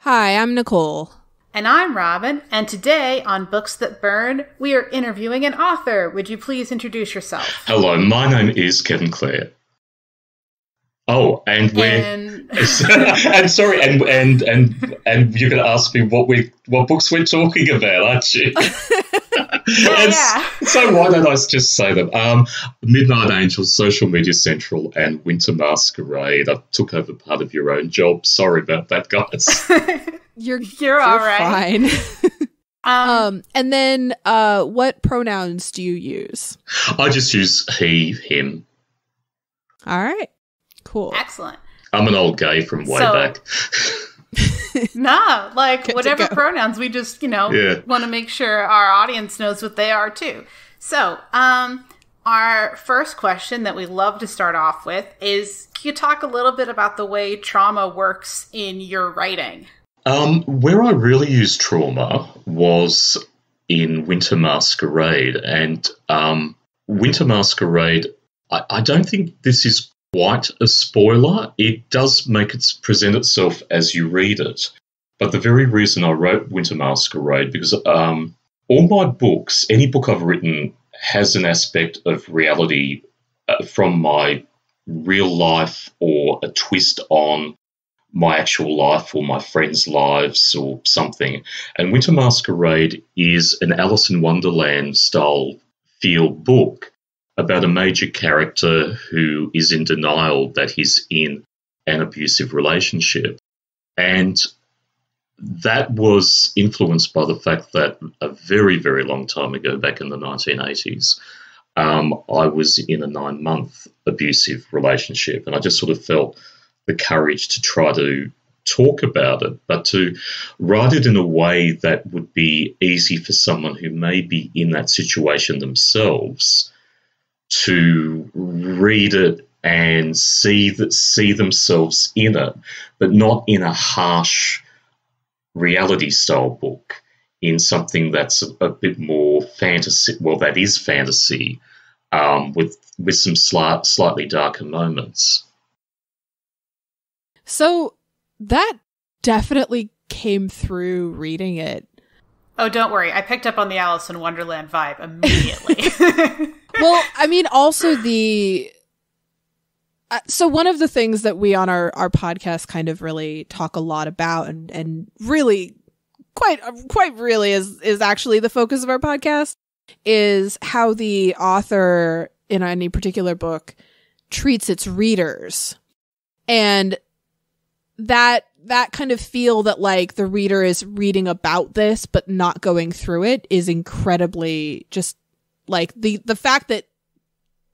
Hi, I'm Nicole. And I'm Robin, and today on Books That Burn, we are interviewing an author. Would you please introduce yourself? Hello, my name is Kevin Klehr. Oh, and we're and sorry, and you're going to ask me what books we're talking about, aren't you? Yeah. So why don't I just say them? Midnight Angels, Social Media Central, and Winter Masquerade. I took over part of your own job. Sorry about that, guys. You're all right. Fine. And then what pronouns do you use? I just use he, him. All right. Cool. Excellent. I'm an old gay from way back. No, whatever pronouns, we just, want to make sure our audience knows what they are too. So, our first question that we love to start off with is, can you talk a little bit about the way trauma works in your writing? Where I really used trauma was in Winter Masquerade, and Winter Masquerade, I don't think this is quite a spoiler. It does present itself as you read it. But the very reason I wrote Winter Masquerade, because all my books, any book I've written, has an aspect of reality from my real life or a twist on my actual life or my friends' lives or something. And Winter Masquerade is an Alice in Wonderland style feel book about a major character who is in denial that he's in an abusive relationship. And that was influenced by the fact that a very, very long time ago, back in the 1980s, I was in a 9-month abusive relationship, and I just sort of felt the courage to try to talk about it, but to write it in a way that would be easy for someone who may be in that situation themselves to read it and see themselves in it, but not in a harsh reality-style book, in something that's a bit more fantasy. Well, that is fantasy, with some slightly darker moments. So that definitely came through reading it. Oh, don't worry. I picked up on the Alice in Wonderland vibe immediately. Well, I mean, also so one of the things that we on our podcast kind of really talk a lot about and really quite really is actually the focus of our podcast is how the author in any particular book treats its readers. And that kind of feel that the reader is reading about this but not going through it is incredibly just the fact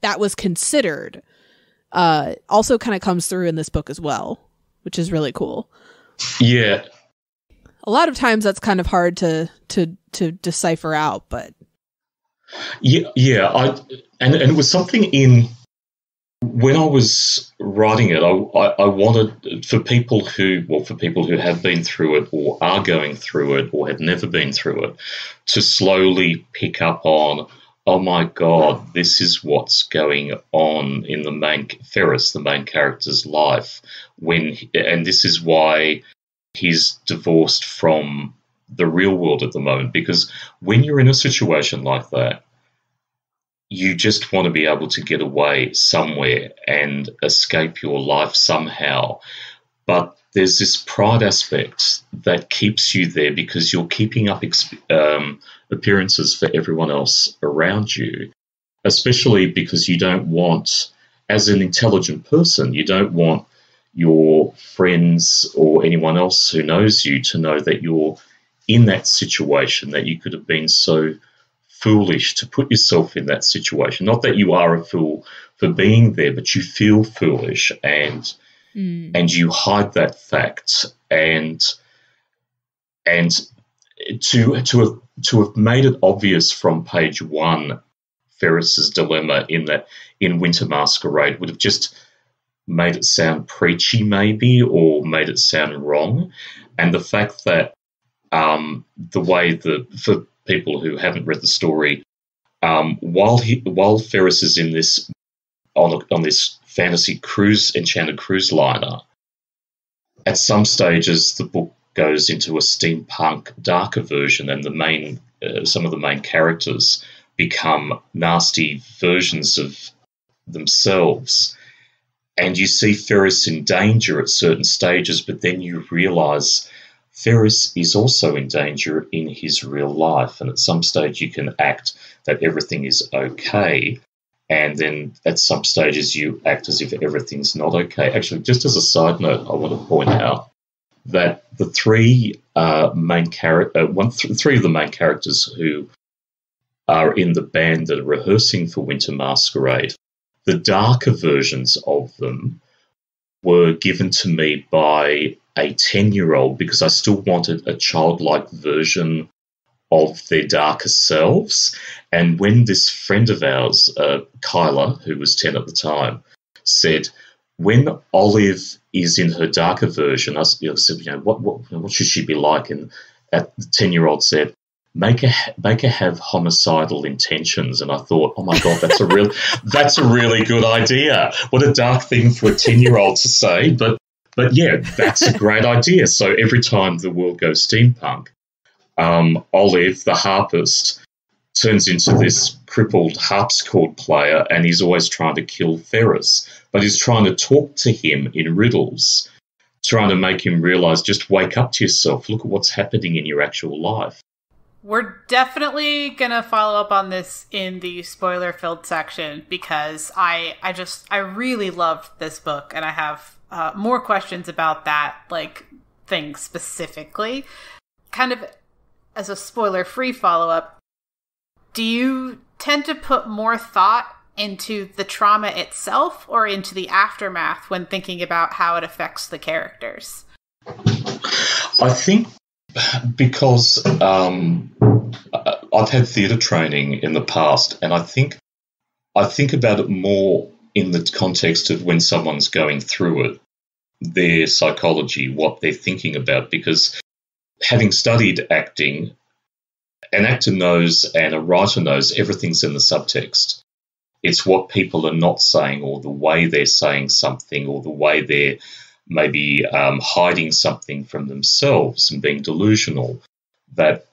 that was considered also kind of comes through in this book as well, which is really cool. Yeah. A lot of times that's kind of hard to decipher out, but yeah. And it was something in when I was writing it, I wanted for people who have been through it or are going through it or have never been through it to slowly pick up on, oh my God, this is what's going on in the main character's life and this is why he's divorced from the real world at the moment. Because when you're in a situation like that, you just want to be able to get away somewhere and escape your life somehow. But there's this pride aspect that keeps you there because you're keeping up appearances for everyone else around you, especially because you don't want, as an intelligent person, you don't want your friends or anyone else who knows you to know that you're in that situation, that you could have been so foolish to put yourself in that situation. Not that you are a fool for being there, but you feel foolish and you hide that fact. And to have made it obvious from page one, Ferris's dilemma in Winter Masquerade would have just made it sound preachy maybe, or made it sound wrong. And the fact that the way for people who haven't read the story, while Ferris is in this on this fantasy enchanted cruise liner, at some stages the book goes into a steampunk darker version, and some of the main characters become nasty versions of themselves. And you see Ferris in danger at certain stages, but then you realise Ferris is also in danger in his real life. And at some stage you can act that everything is okay, and then at some stages you act as if everything's not okay. Actually, just as a side note, I want to point out that the three of the main characters who are in the band that are rehearsing for Winter Masquerade, the darker versions of them were given to me by a 10-year-old because I still wanted a childlike version of their darker selves. And when this friend of ours, Kyla, who was 10 at the time, said, when Olive is in her darker version, I said, what should she be like? And the 10-year-old said, make her have homicidal intentions. And I thought, oh my God, that's a really good idea. What a dark thing for a 10-year-old to say, but yeah, that's a great idea. So every time the world goes steampunk, Olive, the harpist, turns into this crippled harpsichord player, and he's always trying to kill Ferris, but he's trying to talk to him in riddles, trying to make him realise, just wake up to yourself, look at what's happening in your actual life. We're definitely going to follow up on this in the spoiler-filled section because I really loved this book, and I have more questions about that, thing specifically. Kind of as a spoiler-free follow-up, do you tend to put more thought into the trauma itself or into the aftermath when thinking about how it affects the characters? I think because I've had theatre training in the past, and I think about it more in the context of when someone's going through it, their psychology, what they're thinking about, because having studied acting, an actor knows and a writer knows everything's in the subtext. It's what people are not saying, or the way they're saying something, or the way they're maybe hiding something from themselves and being delusional, that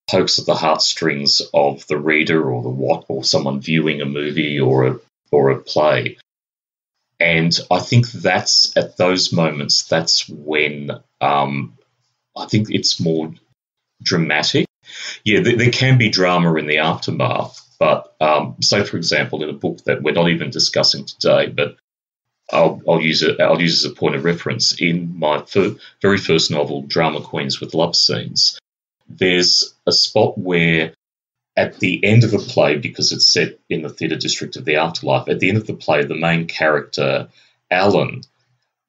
pokes at the heartstrings of the reader or someone viewing a movie or a play. And I think that's at those moments, that's when I think it's more dramatic. Yeah, there can be drama in the aftermath, but say, for example, in a book that we're not even discussing today, but I'll use it as a point of reference. In my very first novel, Drama Queens with Love Scenes, there's a spot where at the end of a play, because it's set in the theatre district of the afterlife, at the end of the play, the main character, Alan,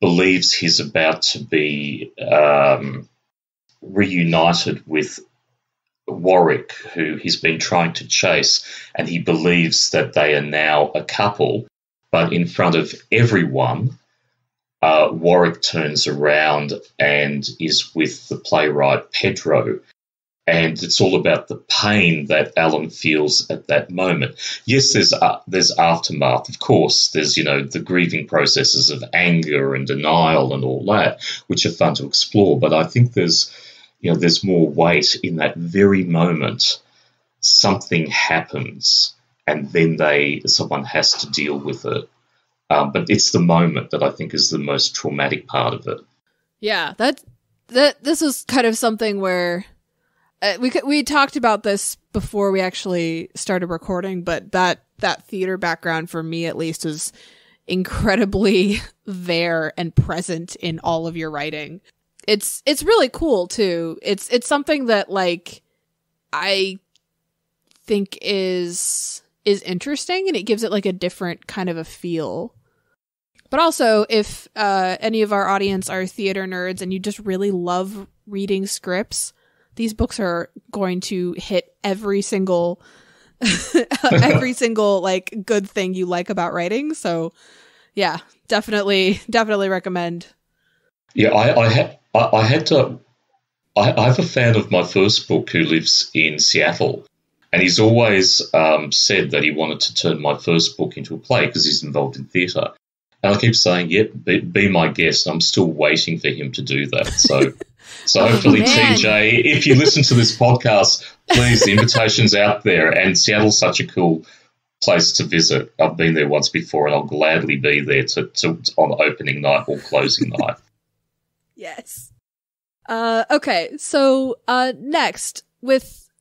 believes he's about to be reunited with Warwick, who he's been trying to chase, and he believes that they are now a couple. But in front of everyone, Warwick turns around and is with the playwright Pedro. And it's all about the pain that Alan feels at that moment. Yes, there's aftermath, of course. There's, the grieving processes of anger and denial and all that, which are fun to explore. But I think there's more weight in that very moment. Something happens, and then someone has to deal with it. But it's the moment that I think is the most traumatic part of it. Yeah, this is kind of something where we talked about this before we actually started recording, but that theater background for me, at least, is incredibly there and present in all of your writing. It's really cool too. It's something that I think is interesting, and it gives it a different kind of a feel. But also, if any of our audience are theater nerds and you just really love reading scripts, these books are going to hit every single good thing you like about writing. So yeah, definitely recommend. Yeah, I have a fan of my first book who lives in Seattle, and he's always said that he wanted to turn my first book into a play because he's involved in theatre. And I keep saying, yep, be my guest. I'm still waiting for him to do that. So So hopefully, TJ, if you listen to this podcast, please, the invitation's out there. And Seattle's such a cool place to visit. I've been there once before, and I'll gladly be there on opening night or closing night. Yes. Okay. So next,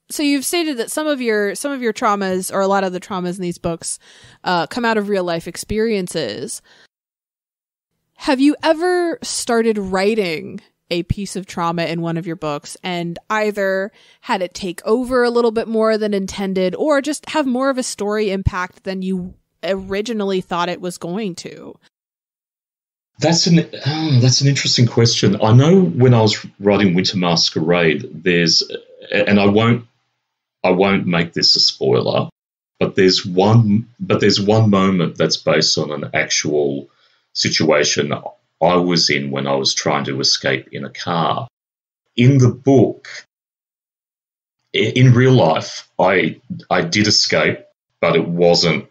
so you've stated that some of your traumas, or a lot of the traumas in these books, come out of real life experiences. Have you ever started writing a piece of trauma in one of your books and either had it take over a little bit more than intended, or just have more of a story impact than you originally thought it was going to? That's an interesting question. I know when I was writing Winter Masquerade, and I won't make this a spoiler, but there's one moment that's based on an actual situation I was in when I was trying to escape in a car. In the book, in real life, I did escape, but it wasn't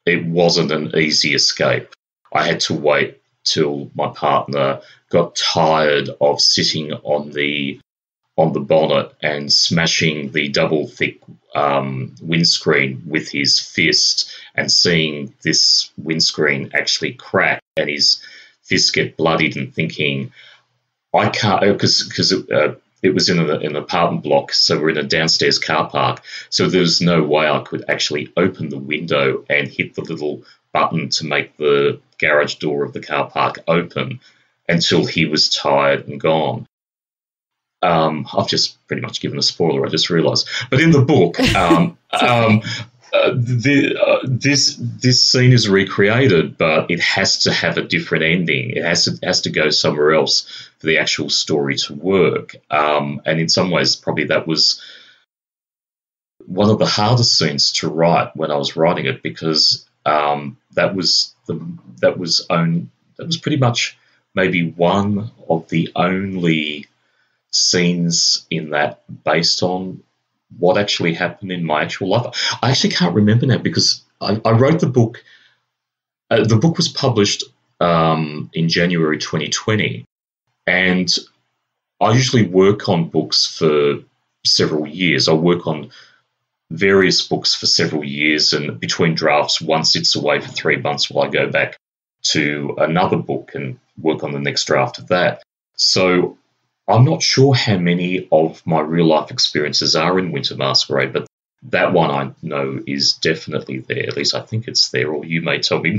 an easy escape. I had to wait till my partner got tired of sitting on the bonnet and smashing the double thick windscreen with his fist, and seeing this windscreen actually crack and his fist get bloodied, and thinking, I can't, because it was in an apartment block, so we're in a downstairs car park, so there was no way I could actually open the window and hit the little button to make the garage door of the car park open until he was tired and gone. I've just pretty much given a spoiler, I just realised. But in the book, this scene is recreated, but it has to have a different ending. It has to go somewhere else for the actual story to work. And in some ways, probably that was one of the hardest scenes to write when I was writing it, because that was pretty much maybe one of the only scenes in that based on what actually happened in my actual life. I actually can't remember now, because I wrote the book. The book was published in January 2020, and I usually work on books for several years. I work on various books for several years, and between drafts, one sits away for 3 months while I go back to another book and work on the next draft of that. So I'm not sure how many of my real-life experiences are in Winter Masquerade, but that one I know is definitely there. At least I think it's there, or you may tell me.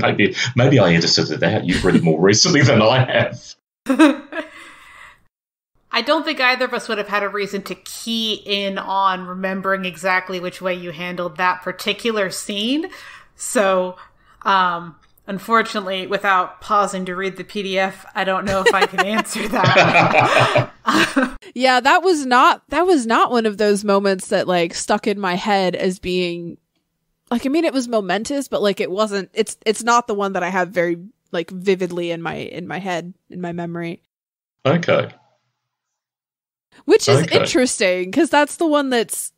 Maybe I edited it out. You've read it more recently than I have. I don't think either of us would have had a reason to key in on remembering exactly which way you handled that particular scene. So, unfortunately, without pausing to read the PDF, I don't know if I can answer that. Yeah, that was not one of those moments that like stuck in my head as being like, I mean, it was momentous, but like it's not the one that I have very like vividly in my head, in my memory. Okay. Which is interesting, because that's the one that's,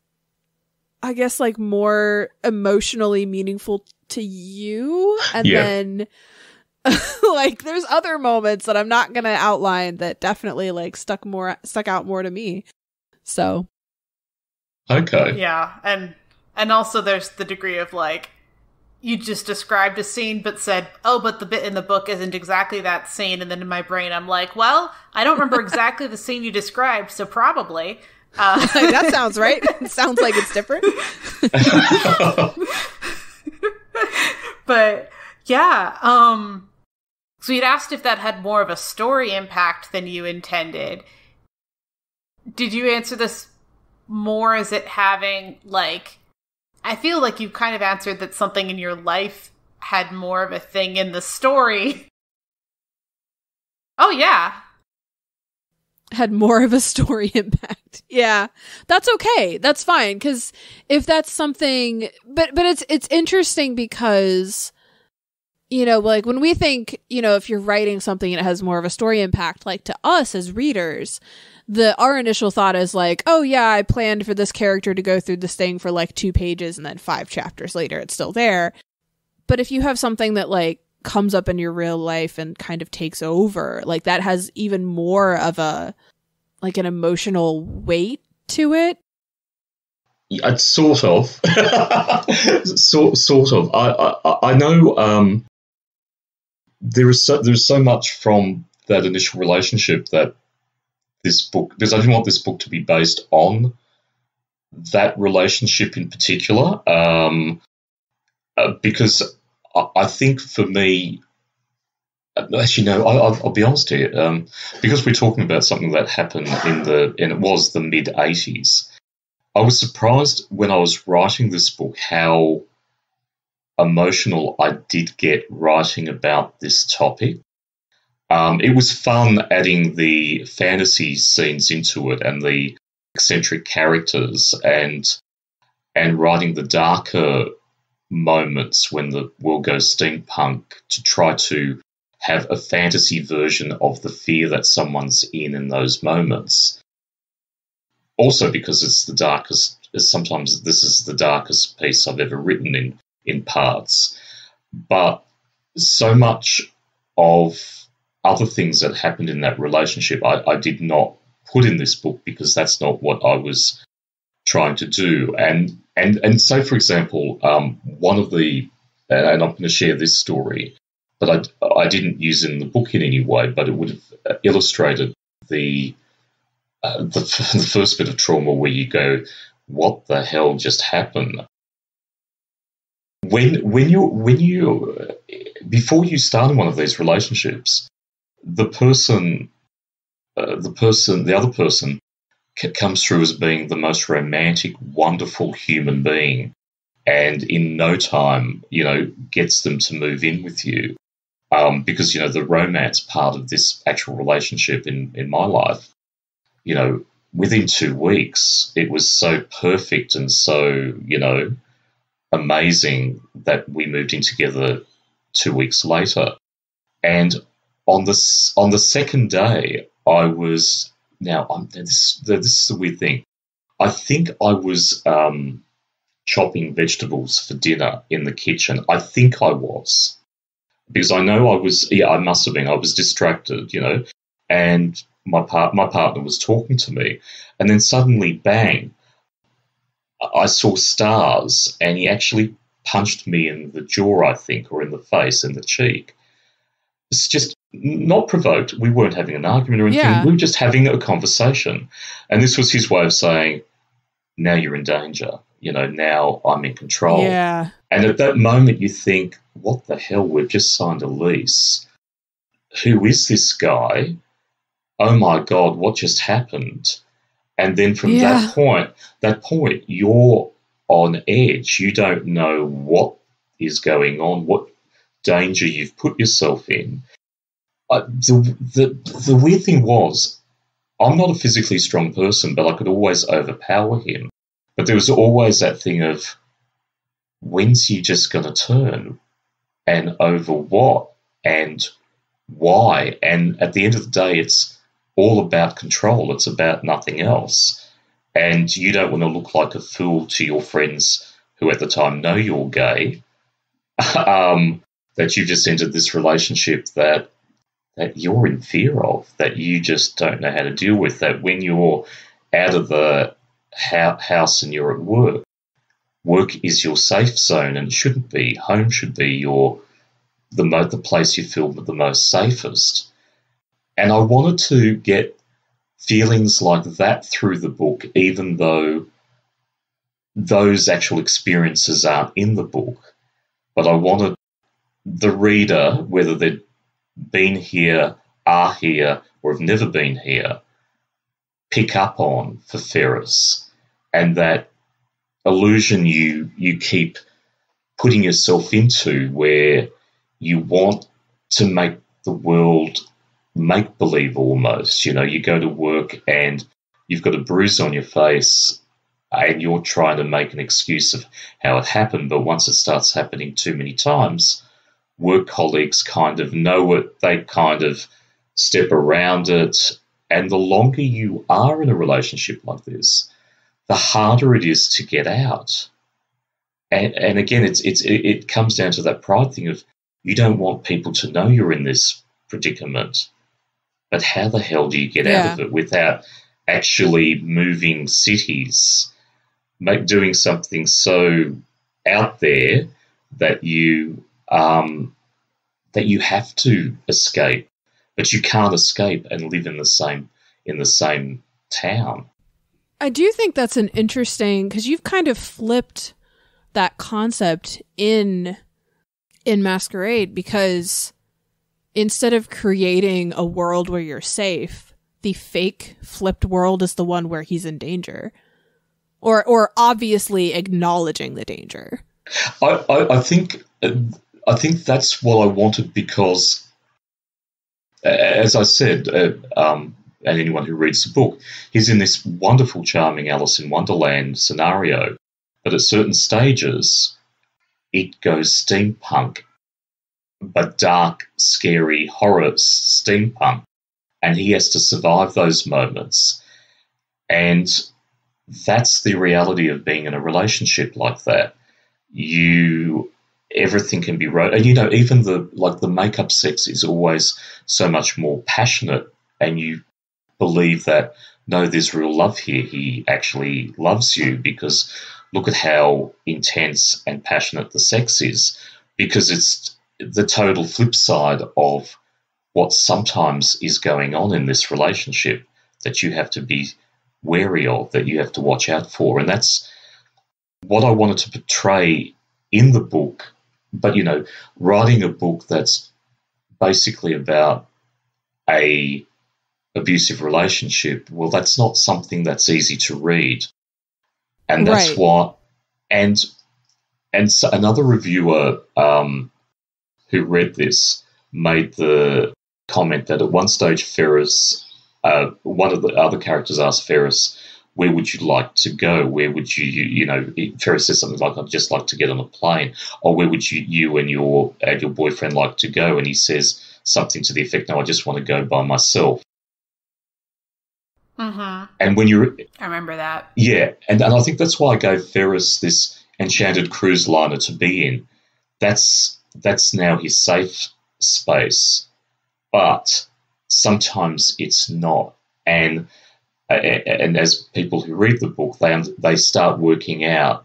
I guess, like more emotionally meaningful to you. And then like there's other moments that I'm not going to outline that definitely like stuck out more to me. So. Okay. Yeah. And also there's the degree of like, you just described a scene but said, oh, but the bit in the book isn't exactly that scene. And then in my brain, I'm like, well, I don't remember exactly the scene you described, so probably. That sounds right. It sounds like it's different. But yeah, so you'd asked if that had more of a story impact than you intended. Did you answer this more as it having like, I feel like you kind of answered that something in your life had more of a thing in the story. Oh, yeah. Had more of a story impact. Yeah. That's okay. That's fine. Because if that's something, but it's interesting because, you know, like when we think, you know, if you're writing something and it has more of a story impact, like to us as readers, our initial thought is like, oh yeah, I planned for this character to go through this thing for like 2 pages and then 5 chapters later it's still there. But if you have something that like comes up in your real life and kind of takes over, like that has even more of a like an emotional weight to it. It's sort of, sort of. I know there's so much from that initial relationship that this book, because I didn't want this book to be based on that relationship in particular, because I think for me, actually, no, I'll be honest here, because we're talking about something that happened and it was the mid-'80s. I was surprised when I was writing this book how emotional I did get writing about this topic. It was fun adding the fantasy scenes into it and the eccentric characters and writing the darker moments when the world goes steampunk to try to have a fantasy version of the fear that someone's in those moments. Also because it's the darkest, sometimes this is the darkest piece I've ever written in parts. But so much of other things that happened in that relationship I did not put in this book because that's not what I was trying to do. And so, for example, one of the, and I'm going to share this story, but I didn't use it in the book in any way, but it would have illustrated the first bit of trauma where you go, what the hell just happened? When you before you start in one of these relationships, the other person comes through as being the most romantic, wonderful human being, and in no time, gets them to move in with you, because the romance part of this actual relationship in my life, within 2 weeks, it was so perfect and so, amazing that we moved in together 2 weeks later. And on the second day, I was, this is the weird thing. I think I was chopping vegetables for dinner in the kitchen. I think I was. Because I know I was, I must have been. I was distracted, and my partner was talking to me, and then suddenly, bang, I saw stars, and he actually punched me in the jaw, I think, or in the face, in the cheek. It's just not provoked. We weren't having an argument or anything. Yeah. We were just having a conversation. And this was his way of saying, now you're in danger. Now I'm in control. Yeah. And at that moment you think, what the hell? We've just signed a lease. Who is this guy? Oh, my God, what just happened? And then from that point, you're on edge. You don't know what is going on, what danger you've put yourself in. The weird thing was, I'm not a physically strong person, but I could always overpower him. But there was always that thing of, when's he just going to turn? And over what? And why? And at the end of the day, it's all about control. It's about nothing else. And you don't want to look like a fool to your friends who at the time know you're gay, that you've just entered this relationship that you're in fear of, that you just don't know how to deal with, that when you're out of the house and you're at work is your safe zone, and it shouldn't be. Home should be the place you feel the most safest. And I wanted to get feelings like that through the book, even though those actual experiences aren't in the book. But I wanted the reader, whether they'd been here, are here, or have never been here, pick up on for Ferris, and that illusion you keep putting yourself into where you want to make the world make-believe almost. You go to work and you've got a bruise on your face and you're trying to make an excuse of how it happened, but once it starts happening too many times, work colleagues kind of know it, they kind of step around it, and the longer you are in a relationship like this, the harder it is to get out. And again, it comes down to that pride thing of, you don't want people to know you're in this predicament, but how the hell do you get out of it without actually moving cities, doing something so out there that you have to escape, but you can't escape and live in the same town. I do think that's an interesting, because you've kind of flipped that concept in Masquerade, because instead of creating a world where you're safe, the fake flipped world is the one where he's in danger, or obviously acknowledging the danger. I think that's what I wanted, because, as I said, and anyone who reads the book, he's in this wonderful, charming Alice in Wonderland scenario, but at certain stages, it goes steampunk, but dark, scary, horror steampunk, and he has to survive those moments. And that's the reality of being in a relationship like that. Everything can be wrote, and even the makeup sex is always so much more passionate, and you believe that no, there's real love here. He actually loves you, because look at how intense and passionate the sex is, because it's the total flip side of what sometimes is going on in this relationship that you have to be wary of, that you have to watch out for. And that's what I wanted to portray in the book. But, writing a book that's basically about a abusive relationship, well, that's not something that's easy to read. And that's right. what, and so another reviewer who read this made the comment that at one stage Ferris, one of the other characters asked Ferris, where would you like to go? Where would Ferris says something like, I'd just like to get on a plane. Or where would you and your boyfriend like to go? And he says something to the effect, no, I just want to go by myself. Mm-hmm. And when I remember that. Yeah, and I think that's why I gave Ferris this enchanted cruise liner to be in. That's now his safe space, but sometimes it's not. And as people who read the book, they start working out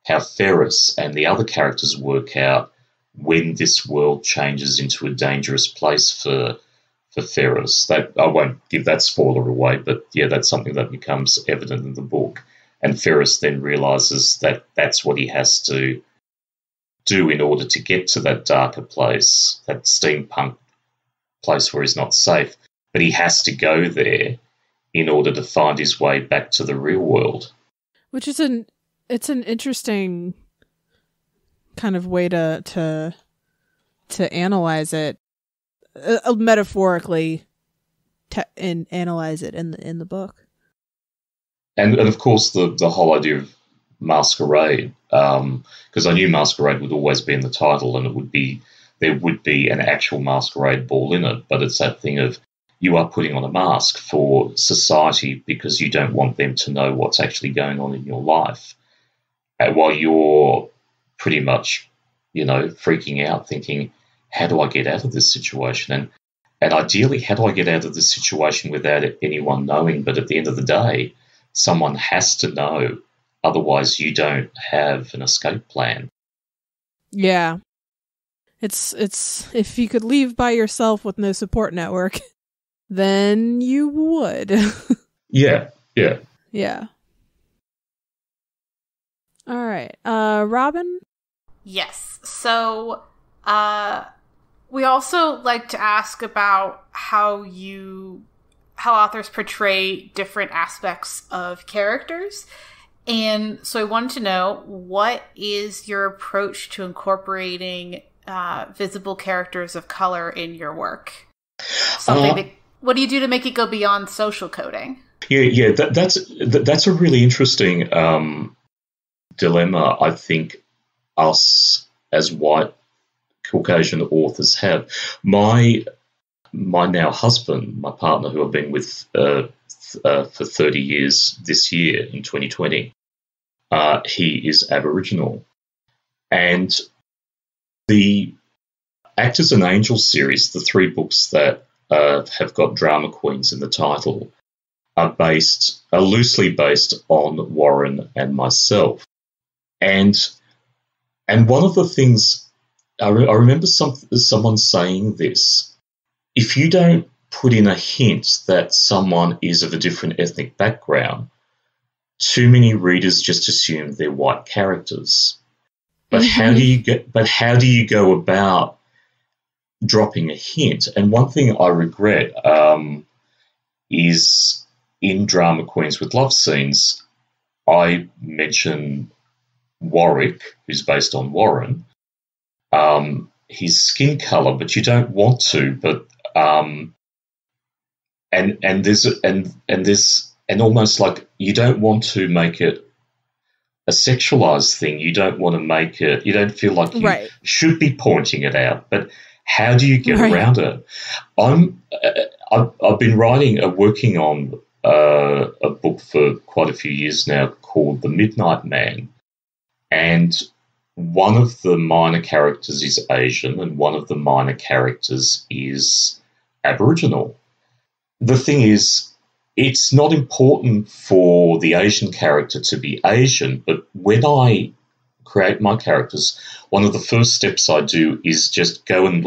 how Ferris and the other characters work out when this world changes into a dangerous place for Ferris. That I won't give that spoiler away, but yeah, that's something that becomes evident in the book. And Ferris then realizes that that's what he has to do in order to get to that darker place, that steampunk place where he's not safe. But he has to go there in order to find his way back to the real world. Which is an interesting kind of way to analyze it, metaphorically, and analyze it in the book. And of course the whole idea of Masquerade, because I knew Masquerade would always be in the title, and there would be an actual masquerade ball in it, but it's that thing of you are putting on a mask for society because you don't want them to know what's actually going on in your life, while you're pretty much, freaking out, thinking, how do I get out of this situation? And ideally, how do I get out of this situation without anyone knowing? But at the end of the day, someone has to know, otherwise you don't have an escape plan. Yeah. It's if you could leave by yourself with no support network, then you would. Yeah. Yeah. All right. Robin? Yes. So, we also like to ask about how authors portray different aspects of characters. And so I wanted to know, what is your approach to incorporating visible characters of color in your work? What do you do to make it go beyond social coding? Yeah, that's a really interesting dilemma, I think, us as white Caucasian authors have. My now husband, my partner, who I've been with for 30 years this year in 2020, he is Aboriginal. And the Actors and Angels series, the 3 books that have got drama queens in the title, are loosely based on Warren and myself. And one of the things I remember someone saying this: if you don't put in a hint that someone is of a different ethnic background, too many readers just assume they're white characters. But how do you go about dropping a hint? And one thing I regret is in Drama Queens with Love Scenes, I mention Warwick, who's based on Warren, his skin colour, but you don't want to. But and there's almost like you don't want to make it a sexualized thing. You don't want to make it. You don't feel like you should be pointing it out. But how do you get around it? I've been working on a book for quite a few years now called The Midnight Man, and one of the minor characters is Asian and one of the minor characters is Aboriginal. The thing is, it's not important for the Asian character to be Asian, but when I create my characters, one of the first steps I do is just go and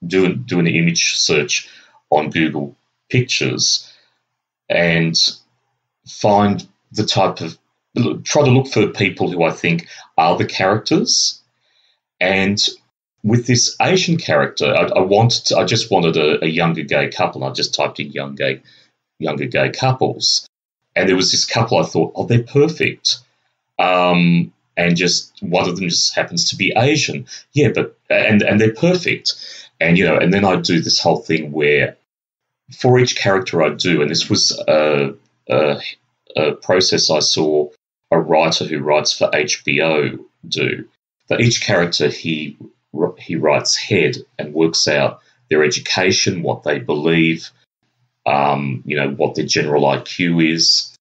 do an image search on Google Pictures and find the type of, try to look for people who I think are the characters. And with this Asian character, I just wanted a younger gay couple. I just typed in younger gay couples, and there was this couple I thought, oh, they're perfect. And just one of them just happens to be Asian. Yeah, but and they're perfect. And and then I do this whole thing where for each character I do, and this was a process I saw a writer who writes for HBO do, that each character he writes head and works out their education, what they believe, what their general IQ is.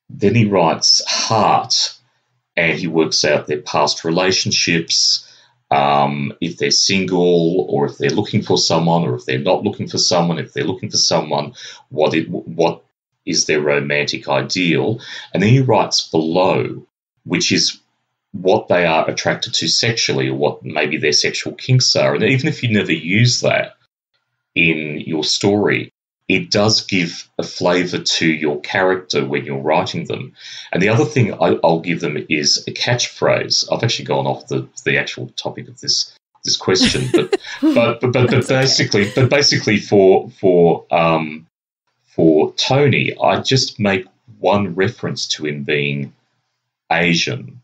Then he writes heart, and he works out their past relationships, if they're single or if they're looking for someone, or if they're not looking for someone. If they're looking for someone, what is their romantic ideal? And then he writes below, which is what they are attracted to sexually, or what maybe their sexual kinks are. And even if you never use that in your story, it does give a flavour to your character when you're writing them. And the other thing I'll give them is a catchphrase. I've actually gone off the actual topic of this question, but basically for Tony, I just make one reference to him being Asian.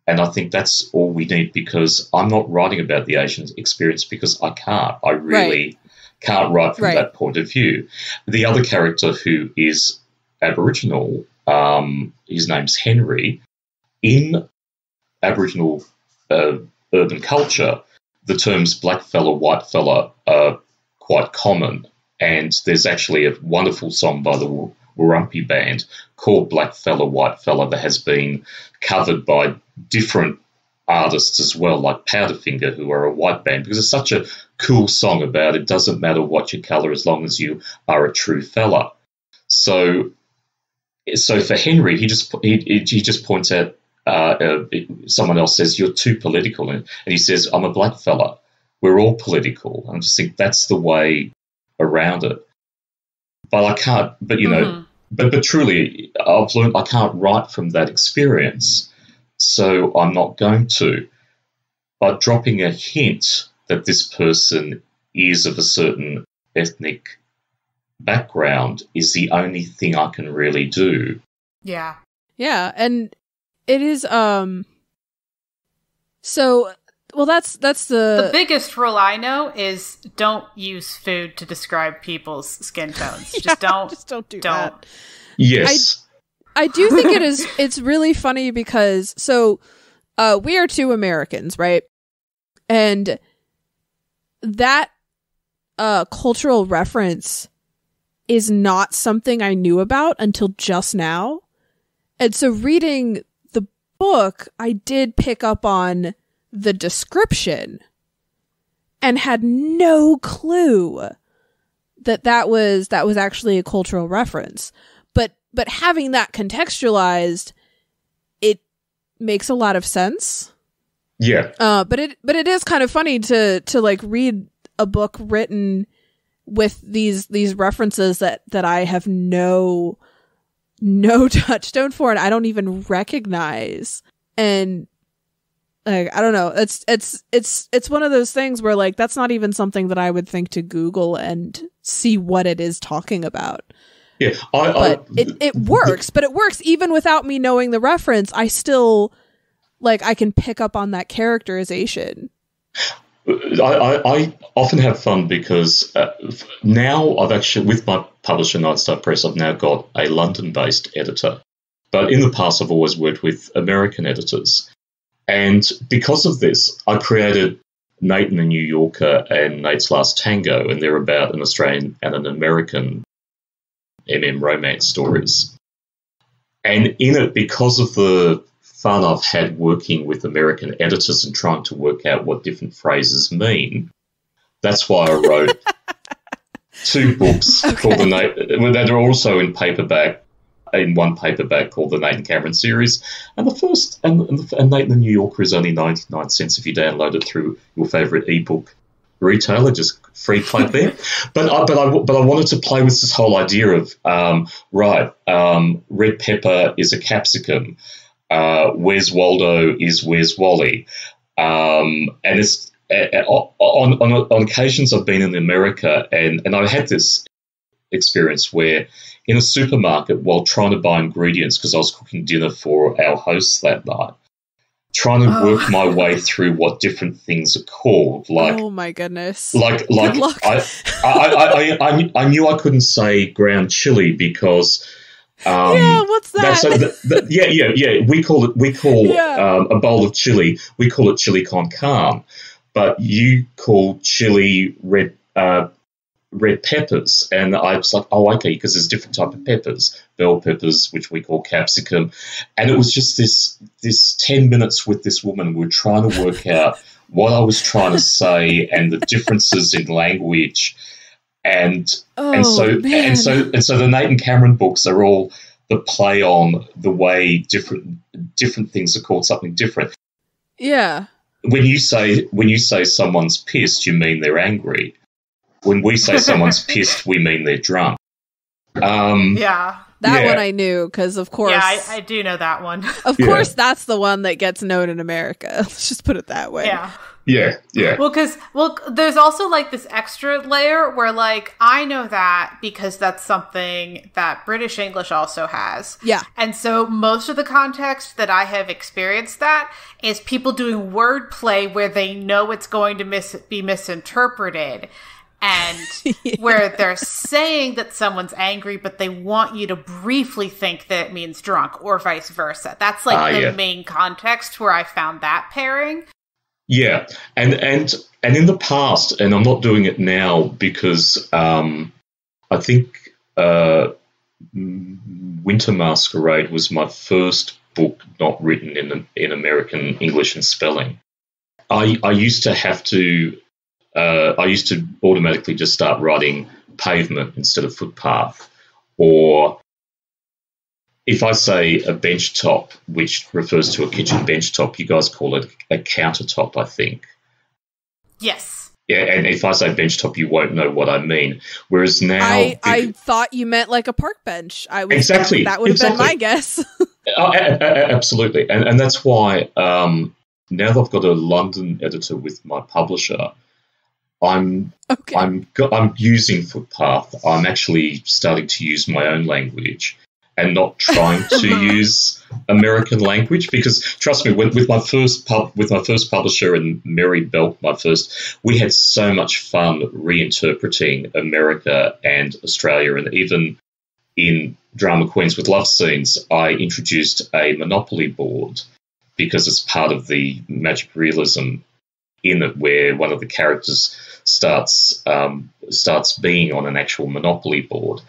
And I think that's all we need, because I'm not writing about the Asian experience because I can't. I really can't write from that point of view. The other character, who is Aboriginal, his name's Henry. In Aboriginal urban culture, the terms black fella, white fella are quite common, and there's actually a wonderful song by the Warumpi Band called Black Fella, White Fella that has been covered by different artists as well, like Powderfinger, who are a white band, because it's such a cool song about it doesn't matter what your colour as long as you are a true fella. So for Henry, he just points out, someone else says, you're too political, and he says, I'm a black fella. We're all political. I just think that's the way around it. But I can't, but truly, I've learned I can't write from that experience, so I'm not going to. But dropping a hint that this person is of a certain ethnic background is the only thing I can really do. Yeah. Yeah, and it is that's the biggest rule I know is don't use food to describe people's skin tones. Yeah, just don't do that. Yes. I do think it's really funny because we are two Americans, right? And that cultural reference is not something I knew about until just now. And so reading the book, I did pick up on the description and had no clue that was actually a cultural reference. but having that contextualized, it makes a lot of sense. Yeah. But it is kind of funny to like read a book written with these references that I have no touchstone for, and I don't even recognize. And like, I don't know, it's one of those things where like that's not even something that I would think to Google and see what it is talking about. Yeah, it works, but it works even without me knowing the reference. I still like I can pick up on that characterization. I often have fun because now I've actually, with my publisher Nightstar Press, I've now got a London-based editor. But in the past, I've always worked with American editors. And because of this, I created Nate and the New Yorker and Nate's Last Tango, and they're about an Australian and an American romance stories. And in it, because of the fun I've had working with American editors and trying to work out what different phrases mean, that's why I wrote 2 books called the Nate, that are also in paperback, in one paperback called the Nate and Cameron series. And the first, and Nate and the New Yorker is only 99 cents if you download it through your favourite ebook retailer, just free play there. But I wanted to play with this whole idea of red pepper is a capsicum. Where's Waldo is Where's Wally, and it's on occasions I've been in America and I had this experience where in a supermarket while trying to buy ingredients because I was cooking dinner for our hosts that night, trying to work my way through what different things are called. Like, oh my goodness! Like I knew I couldn't say ground chili because. What's that? Yeah. We call a bowl of chili. We call it chili con carne, but you call chili red peppers, and I was like, oh, okay, because there's different type of peppers, bell peppers, which we call capsicum, and it was just this 10 minutes with this woman. We were trying to work out what I was trying to say and the differences in language. And so the Nate and Cameron books are all the play on the way different things are called something different. Yeah. When you say someone's pissed, you mean they're angry. When we say someone's pissed, we mean they're drunk. That one I knew because, of course. Yeah, I do know that one. Of course, that's the one that gets known in America. Let's just put it that way. Yeah. Yeah. Well, there's also like this extra layer where like I know that because that's something that British English also has. Yeah. And so most of the context that I have experienced that is people doing wordplay where they know it's going to be misinterpreted. And where they're saying that someone's angry, but they want you to briefly think that it means drunk or vice versa. That's like the main context where I found that pairing. Yeah. And in the past, and I'm not doing it now because I think Winter Masquerade was my first book not written in American English and spelling. I used to have to automatically just start writing pavement instead of footpath. Or if I say a bench top, which refers to a kitchen bench top, you guys call it a countertop, I think. Yes. Yeah, and if I say bench top, you won't know what I mean. Whereas now... I thought you meant like a park bench. Exactly. That would have been my guess. Absolutely. And that's why now that I've got a London editor with my publisher, I'm using footpath. I'm actually starting to use my own language and not trying to use American language because, trust me, with my first publisher and Mary Belk, we had so much fun reinterpreting America and Australia, and even in Drama Queens with Love Scenes, I introduced a Monopoly board because it's part of the magic realism in it, where one of the characters starts being on an actual Monopoly board.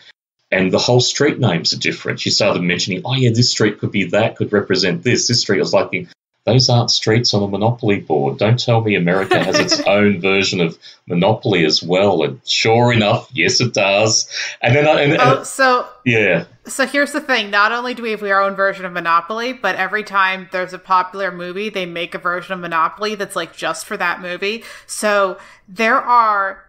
And the whole street names are different. She started mentioning, oh, yeah, this street could be that, could represent this. This street, I was like, those aren't streets on a Monopoly board. Don't tell me America has its own version of Monopoly as well. And sure enough, yes, it does. And then, so yeah. So here's the thing. Not only do we have our own version of Monopoly, but every time there's a popular movie, they make a version of Monopoly that's like just for that movie. So there are,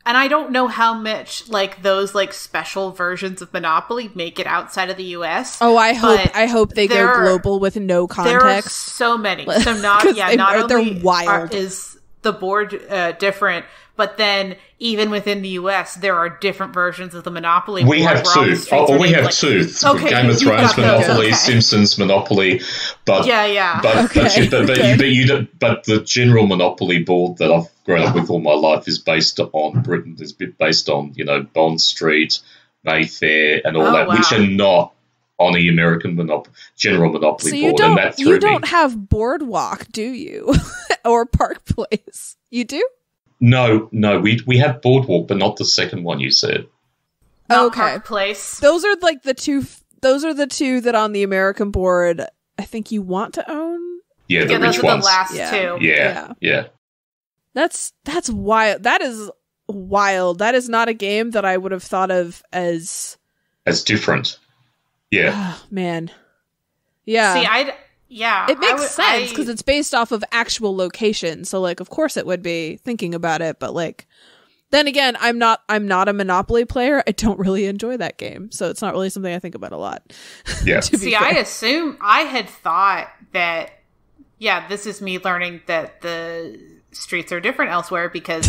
and I don't know how much like those like special versions of Monopoly make it outside of the US. Oh, I hope they go global with no context. There are so many. So not only wild. Is the board different, but then even within the US, there are different versions of the Monopoly. We have two. We have two. Okay, Game of Thrones Monopoly, Simpsons Monopoly, but but the general Monopoly board that I've grown up with all my life is based on Britain. Is based on Bond Street, Mayfair, and all that, which are not on the American general Monopoly board. And that threw you don't have Boardwalk, do you? Or Park Place? You do? No, we have Boardwalk, but not the second one you said. Not Park Place. Those are like the two. Those are the two that on the American board I think you want to own. Yeah, the those rich are ones. The last two. Yeah. That's wild. That is wild. That is not a game that I would have thought of as different. Yeah. Oh, man. Yeah. See, it makes sense because it's based off of actual location. So, like, of course it would be thinking about it. But, like, then again, I'm not a Monopoly player. I don't really enjoy that game. So it's not really something I think about a lot. Yeah. See, I had thought that, this is me learning that the streets are different elsewhere because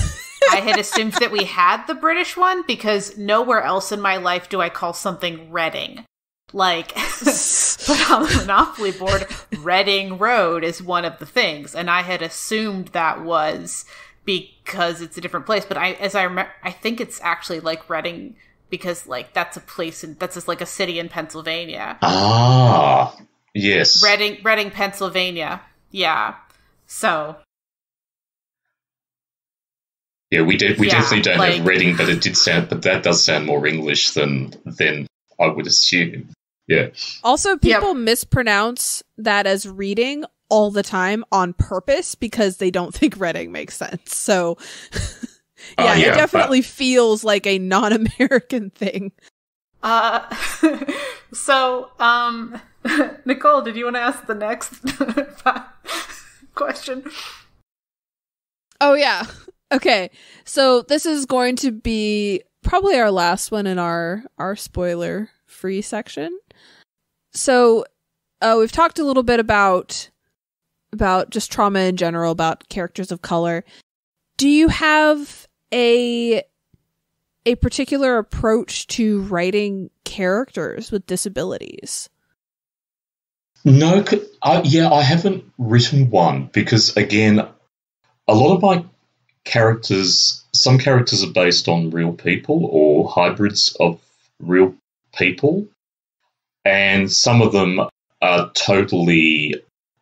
I had assumed that we had the British one because nowhere else in my life do I call something Reading. Like, but on the Monopoly board, Reading Road is one of the things, and I had assumed that was because it's a different place. But I remember, I think it's actually like Reading because like that's a place that's just like a city in Pennsylvania. Ah, yes, Reading, Pennsylvania. Yeah, so. Yeah, we definitely don't have Reading, but that does sound more English than I would assume. Yeah. Also, people mispronounce that as reading all the time on purpose because they don't think Reading makes sense. So, it definitely feels like a non-American thing. So, Nicole, did you want to ask the next question? Oh, yeah. Okay. So this is going to be probably our last one in our spoiler-free section. So we've talked a little bit about just trauma in general, about characters of color. Do you have a particular approach to writing characters with disabilities? No, I haven't written one because, again, a lot of my some characters are based on real people or hybrids of real people, and some of them are totally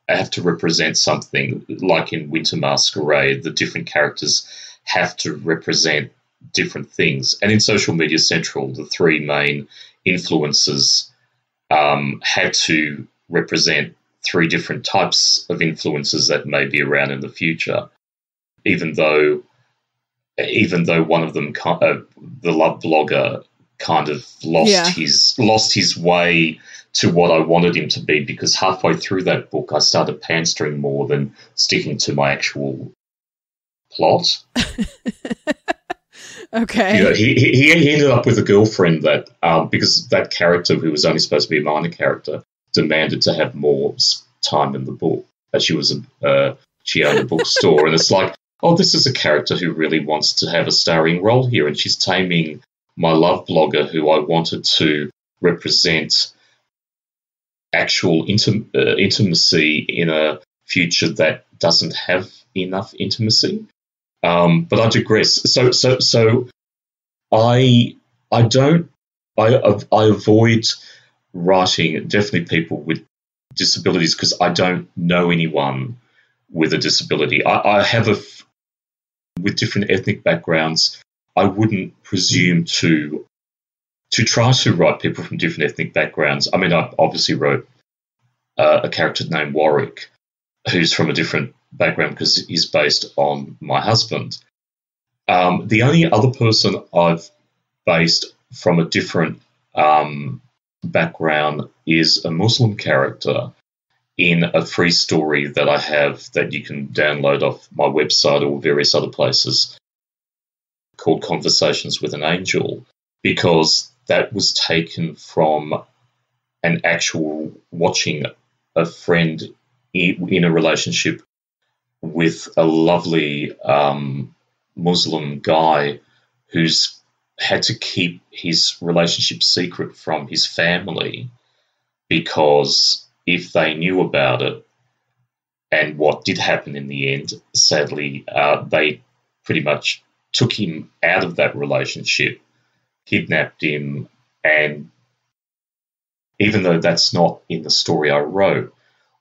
have to represent something. Like in Winter Masquerade, the different characters have to represent different things. And in Social Media Central, the three main influencers had to represent three different types of influencers that may be around in the future. Even though one of them, the love blogger, kind of lost his way to what I wanted him to be, because halfway through that book I started panstering more than sticking to my actual plot. Okay. He ended up with a girlfriend that, because that character, who was only supposed to be a minor character, demanded to have more time in the book. She owned a bookstore, and it's like, oh, this is a character who really wants to have a starring role here, and she's taming my love blogger, who I wanted to represent actual intimacy in a future that doesn't have enough intimacy. But I digress. So I avoid writing definitely people with disabilities because I don't know anyone with a disability. I have with different ethnic backgrounds. I wouldn't presume to try to write people from different ethnic backgrounds. I mean, I obviously wrote a character named Warwick, who's from a different background because he's based on my husband. The only other person I've based from a different background is a Muslim character in a free story that I have that you can download off my website or various other places called Conversations with an Angel, because that was taken from an actual watching a friend in a relationship with a lovely Muslim guy who's had to keep his relationship secret from his family, because if they knew about it, and what did happen in the end, sadly, they pretty much took him out of that relationship, kidnapped him, and even though that's not in the story I wrote,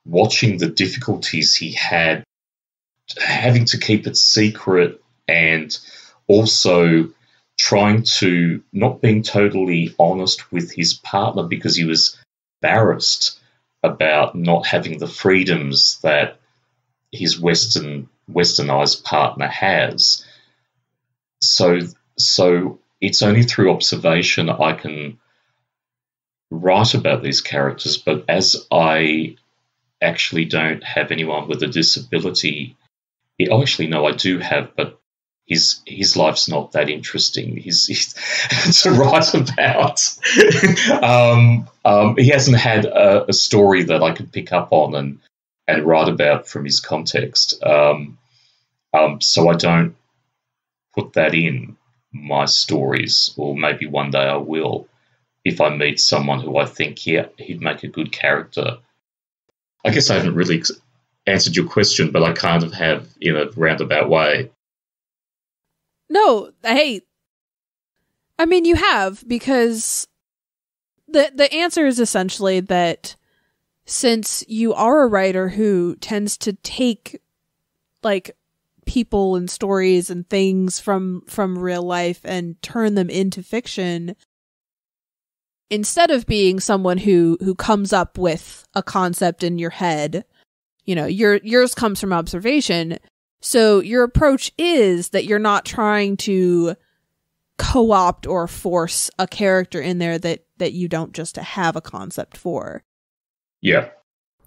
watching the difficulties he had having to keep it secret and also trying to not being totally honest with his partner because he was embarrassed about not having the freedoms that his westernized partner has. So it's only through observation I can write about these characters, but as I actually don't have anyone with a disability, actually no, I do have, but his life's not that interesting. He's to write about. He hasn't had a story that I could pick up on and write about from his context. So I don't put that in my stories, or maybe one day I will if I meet someone who I think, yeah, he'd make a good character. I guess I haven't really answered your question, but I kind of have in a roundabout way. No, hey, I mean, you have, because the answer is essentially that since you are a writer who tends to take like people and stories and things from real life and turn them into fiction, instead of being someone who comes up with a concept in your head, you know, yours comes from observation. So your approach is that you're not trying to co-opt or force a character in there that you don't just have a concept for. Yeah.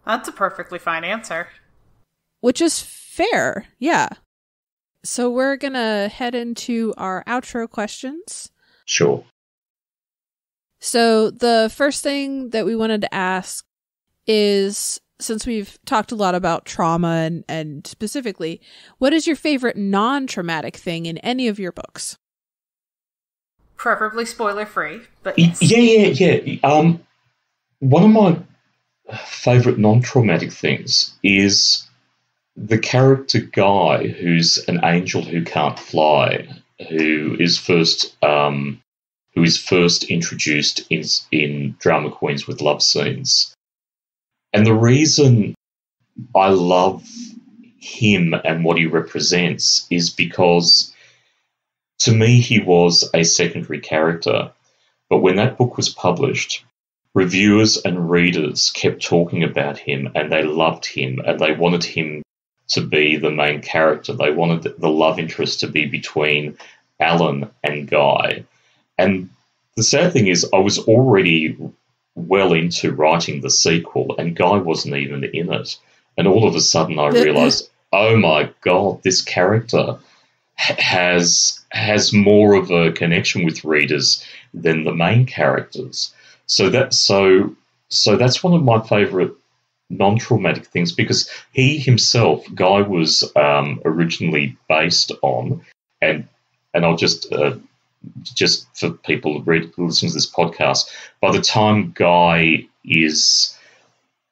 That's a perfectly fine answer. Which is fair, yeah. So we're going to head into our outro questions. Sure. So the first thing that we wanted to ask is, since we've talked a lot about trauma and specifically, what is your favorite non-traumatic thing in any of your books? Preferably spoiler-free, but yes. Yeah. One of my favorite non-traumatic things is the character Guy, who's an angel who can't fly, who is first introduced in Drama Queens with Love Scenes. And the reason I love him and what he represents is because, to me, he was a secondary character. But when that book was published, reviewers and readers kept talking about him, and they loved him, and they wanted him to be the main character. They wanted the love interest to be between Alan and Guy. And the sad thing is, I was already well into writing the sequel, and Guy wasn't even in it. And all of a sudden I realised, oh my God, this character has more of a connection with readers than the main characters. So that's one of my favourite non-traumatic things, because he himself, Guy, was originally based on, and I'll just for people who listen to this podcast, by the time Guy is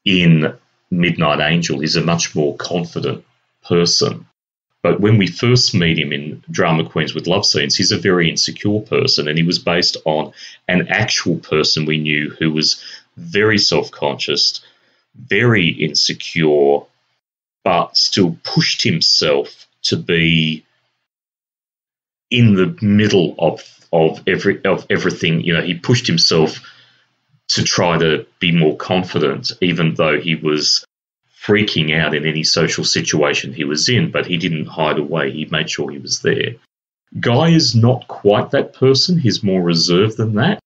in Midnight Angel, he's a much more confident person. But when we first meet him in Drama Queens with Love Scenes, he's a very insecure person, and he was based on an actual person we knew who was very self-conscious, very insecure, but still pushed himself to be in the middle of everything. You know, he pushed himself to try to be more confident, even though he was freaking out in any social situation he was in, but he didn't hide away. He made sure he was there. Guy is not quite that person. He's more reserved than that.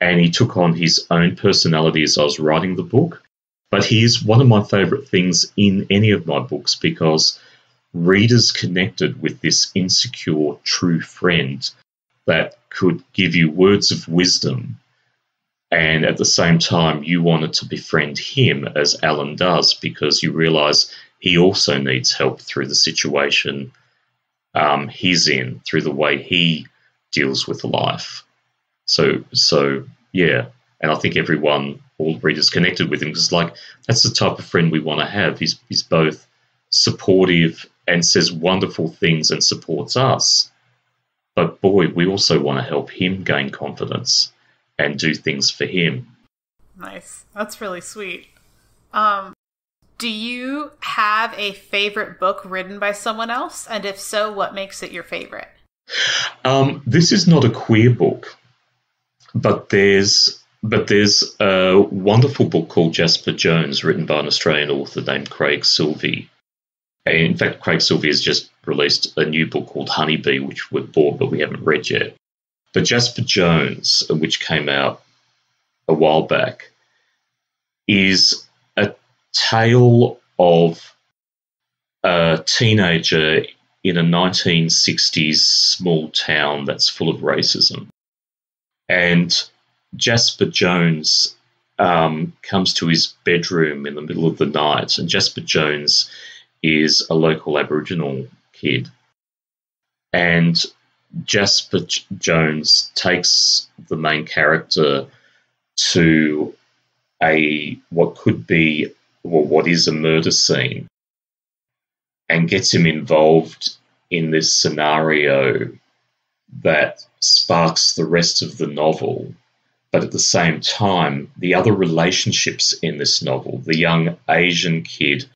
and he took on his own personality as I was writing the book. But he is one of my favourite things in any of my books because readers connected with this insecure true friend that could give you words of wisdom, and at the same time you wanted to befriend him, as Alan does, because you realise he also needs help through the situation he's in, through the way he deals with life. So yeah, and I think all readers connected with him because, like, that's the type of friend we want to have. He's both supportive and says wonderful things and supports us, but boy, we also want to help him gain confidence and do things for him. Nice. That's really sweet. Do you have a favorite book written by someone else? And if so, what makes it your favorite? This is not a queer book, but there's a wonderful book called Jasper Jones, written by an Australian author named Craig Silvey. In fact, Craig Silvey has just released a new book called Honeybee, which we've bought but we haven't read yet. But Jasper Jones, which came out a while back, is a tale of a teenager in a 1960s small town that's full of racism. And Jasper Jones comes to his bedroom in the middle of the night, and Jasper Jones is a local Aboriginal kid. And Jasper Jones takes the main character to what is a murder scene, and gets him involved in this scenario that sparks the rest of the novel. But at the same time, the other relationships in this novel, the young Asian kid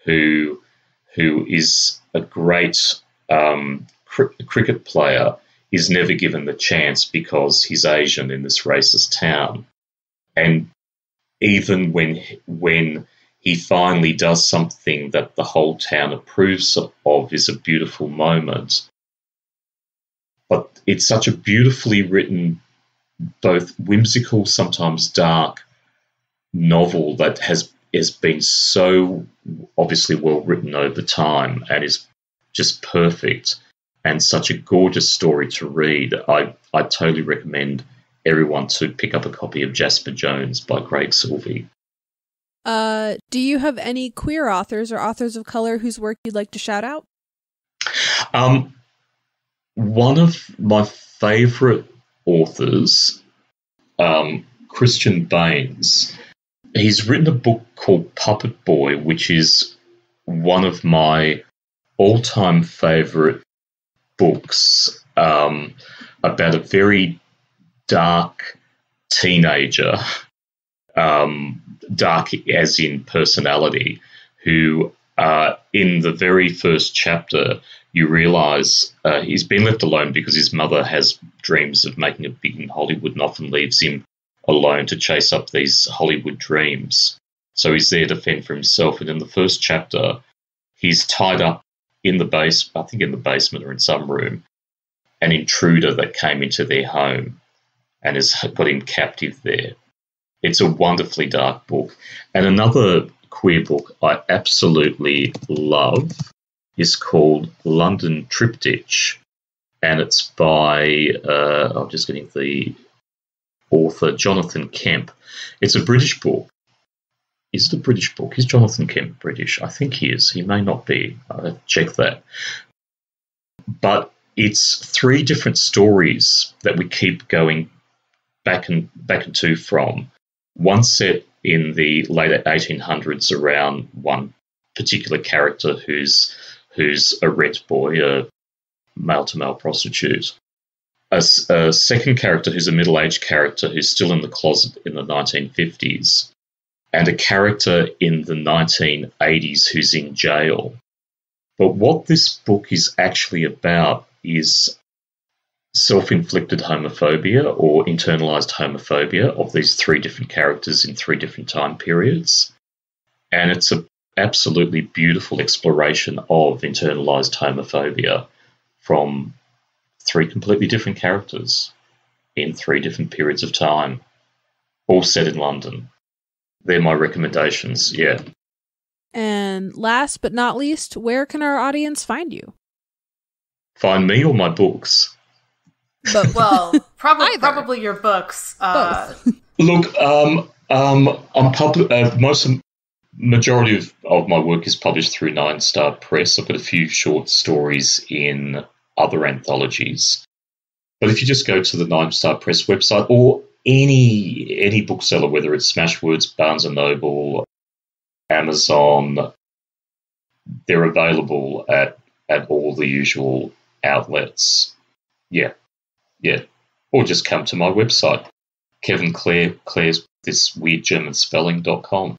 who is a great cricket player, is never given the chance because he's Asian in this racist town. And even when he finally does something that the whole town approves of, is a beautiful moment. But it's such a beautifully written, both whimsical, sometimes dark novel that has been so obviously well written over time and is just perfect and such a gorgeous story to read. I totally recommend everyone to pick up a copy of Jasper Jones by Craig Silvey. Do you have any queer authors or authors of color whose work you'd like to shout out? One of my favourite authors, Christian Baines, he's written a book called Puppet Boy, which is one of my all-time favourite books about a very dark teenager, dark as in personality, who in the very first chapter you realise he's been left alone because his mother has dreams of making it big in Hollywood and often leaves him alone to chase up these Hollywood dreams. So he's there to fend for himself. And in the first chapter, he's tied up in the basement or in some room, an intruder that came into their home and has got him captive there. It's a wonderfully dark book. And another queer book I absolutely love is called London Triptych, and it's by, I'm just getting the author, Jonathan Kemp. It's a British book. Is it a British book? Is Jonathan Kemp British? I think he is. He may not be. I'll have to check that. But it's 3 different stories that we keep going back and to from. One set in the later 1800s around one particular character who's a rent boy, a male-to-male prostitute. A second character who's a middle-aged character who's still in the closet in the 1950s. And a character in the 1980s who's in jail. But what this book is actually about is self-inflicted homophobia or internalized homophobia of these 3 different characters in 3 different time periods. And it's an absolutely beautiful exploration of internalized homophobia from 3 completely different characters in 3 different periods of time. all set in London. They're my recommendations, yeah. And last but not least, where can our audience find you? Find me or my books? Both. Well, probably your books. Both. Look, majority of my work is published through Nine Star Press. I've got a few short stories in other anthologies. But if you just go to the Nine Star Press website or any bookseller, whether it's Smashwords, Barnes & Noble, Amazon, they're available at all the usual outlets. Yeah. Or just come to my website, Kevin Klehr, Klehr's this weird German spelling.com.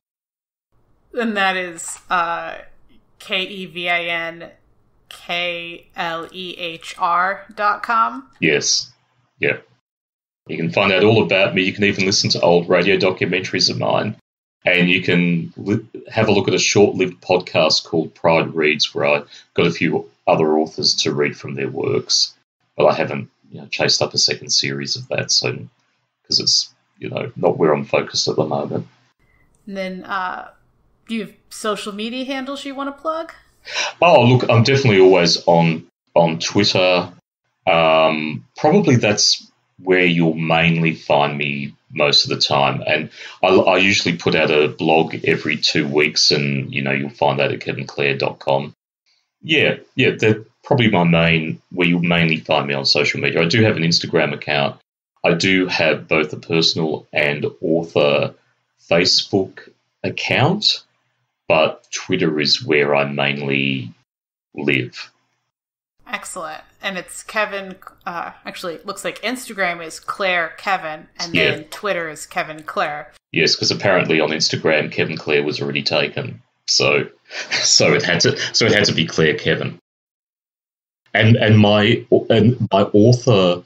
And that is KevinKlehr.com. Yes. Yeah. You can find out all about me. You can even listen to old radio documentaries of mine. And you can have a look at a short-lived podcast called Pride Reads, where I got a few other authors to read from their works. But I haven't chased up a second series of that, so because it's not where I'm focused at the moment. And then do you have social media handles you want to plug? Oh, look, I'm definitely always on Twitter. Probably that's where you'll mainly find me most of the time. And I usually put out a blog every 2 weeks, and, you'll find that at kevinklehr.com. Yeah, they're probably where you'll mainly find me on social media. I do have an Instagram account. I do have both a personal and author Facebook account, but Twitter is where I mainly live. Excellent. And it's Kevin, actually, it looks like Instagram is Klehr Kevin, and then Twitter is Kevin Klehr. Yes, because apparently on Instagram, Kevin Klehr was already taken. So it had to be Klehr Kevin. And my author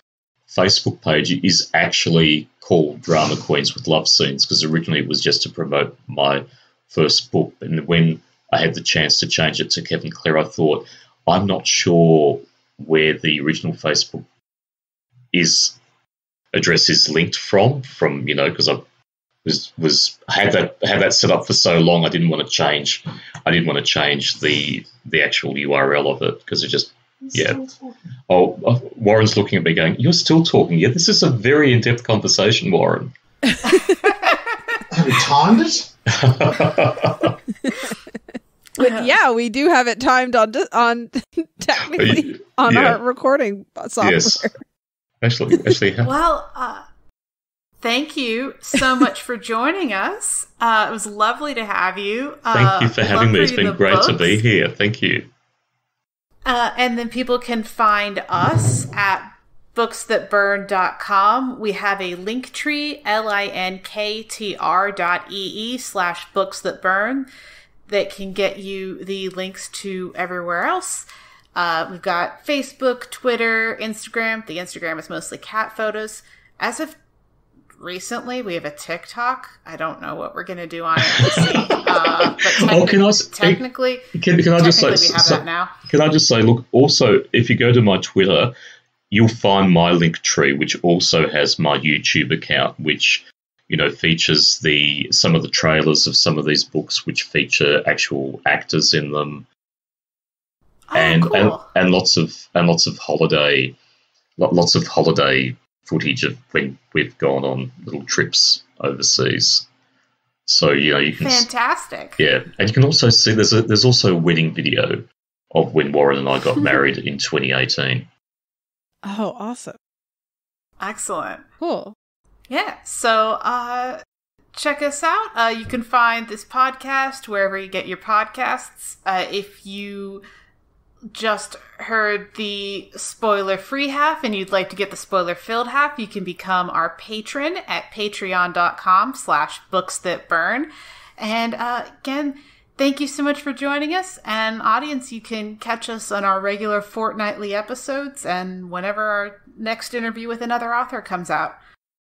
Facebook page is actually called Drama Queens with Love Scenes, because originally it was just to promote my first book. And when I had the chance to change it to Kevin Klehr, I thought, I'm not sure where the original Facebook address is linked from, because I had that set up for so long. I didn't want to change the actual URL of it, because it just Warren's looking at me going, "You're still talking? Yeah, this is a very in-depth conversation, Warren." Have you timed it? Yeah, we do have it timed on technically on our recording software. Yes. Actually. Well, thank you so much for joining us. It was lovely to have you. Thank you for having me. It's been great to be here. Thank you. And then people can find us at booksthatburn.com. We have a link tree, linktr.ee/booksthatburn, that can get you the links to everywhere else. We've got Facebook, Twitter, Instagram. The Instagram is mostly cat photos. As of recently, we have a TikTok. I don't know what we're going to do on it. We'll see. But can I just say, we have that now. Can I just say, look, also, if you go to my Twitter, you'll find my link tree, which also has my YouTube account, which features some of the trailers of some of these books, which feature actual actors in them, and lots of holiday footage of when we've gone on little trips overseas. So you can fantastic. Yeah, and you can also see there's also a wedding video of when Warren and I got married in 2018. Oh, awesome! Excellent. Cool. Yeah, so check us out. You can find this podcast wherever you get your podcasts. If you just heard the spoiler-free half and you'd like to get the spoiler-filled half, you can become our patron at patreon.com/booksthatburn. And again, thank you so much for joining us. And audience, you can catch us on our regular fortnightly episodes and whenever our next interview with another author comes out.